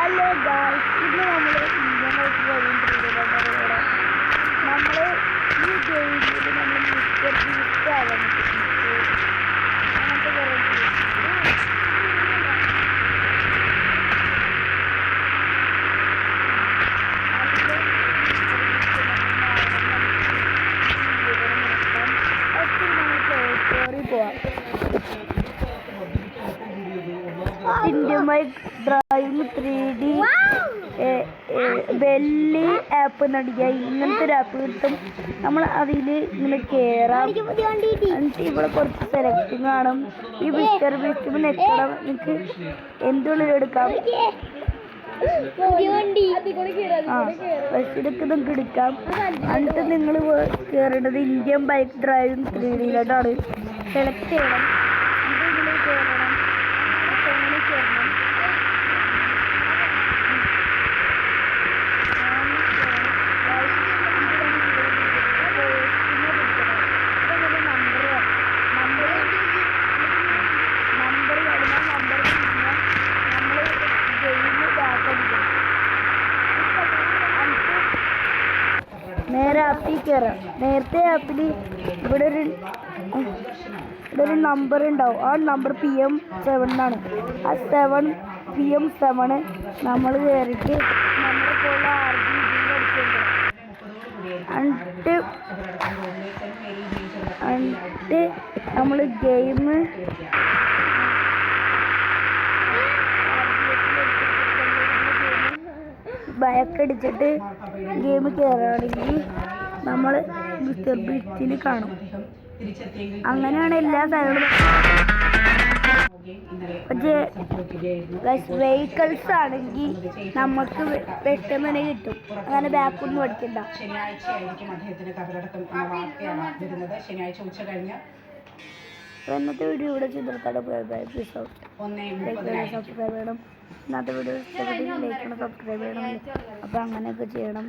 Hello guys, ഇന്ന് നമ്മൾ Indian പോയിക്കൊണ്ടിരിക്കുന്നത് നമ്മൾ ഈ ഗെയിമിൽ നമ്മൾ മിസ്റ്റർ ബീസ്റ്റ് ആവാൻ അങ്ങനത്തെ കുറേ പോവാം. ഇന്ത്യമായി ഡ്രൈവ് 3D വെള്ളി ആപ്പ് നടിക്കുക, ഇങ്ങനത്തെ ഒരു ആപ്പ് കിട്ടും. നമ്മൾ അതിൽ ഇങ്ങനെ കയറാം. എന്നിട്ട് ഇവിടെ കുറച്ച് സെലക്ടിങ് കാണും. ഈ മിസ്റ്റർ ബീസ്റ്റ് നെക്കണം, നിങ്ങൾക്ക് എന്തുള്ളിൽ എടുക്കാം. ബസ്സിലൊക്കെ നിങ്ങൾക്ക് എടുക്കാം. എന്നിട്ട് നിങ്ങൾ കയറേണ്ടത് ഇന്ത്യൻ ബൈക്ക് ഡ്രൈവിംഗ് 3Dയിലോട്ടാണ്. സെലക്ട് ചെയ്യണം. എന്നിട്ട് നിങ്ങൾ കയറണം. ഫോണിൽ കയറണം. നേരെ ആപ്പിൽ കയറാം. നേരത്തെ ആപ്പിൽ ഇവിടെ ഒരു നമ്പർ ഉണ്ടാവും. ആ നമ്പർ PM7 എന്നാണ്. ആ 7PM7 നമ്മൾ കയറിയിട്ട് നമ്മളെ പോലെ RGB എന്നിട്ട് നമ്മൾ ഗെയിം ബയക്കടിച്ചിട്ട് ഗെയിം കയറുകയാണെങ്കിൽ നമ്മൾ മിസ്റ്റർ ബീസ്റ്റിൽ കാണും. അങ്ങനെയാണ് എല്ലാ സ്ഥലങ്ങളും. പക്ഷേ വെഹിക്കിൾസ് ആണെങ്കിൽ നമുക്ക് പെട്ടെന്ന് തന്നെ കിട്ടും. അങ്ങനെ ബാക്കൊന്നും പഠിക്കണ്ട. ഇന്നത്തെ വീഡിയോ ഇവിടെ ചിത്രത്തോടെ സബ്സ്ക്രൈബ് ചെയ്യണം. ഇന്നത്തെ വീഡിയോ ലൈക്ക് ചെയ്യണം, സബ്സ്ക്രൈബ് ചെയ്യണം. അപ്പോൾ അങ്ങനെയൊക്കെ ചെയ്യണം.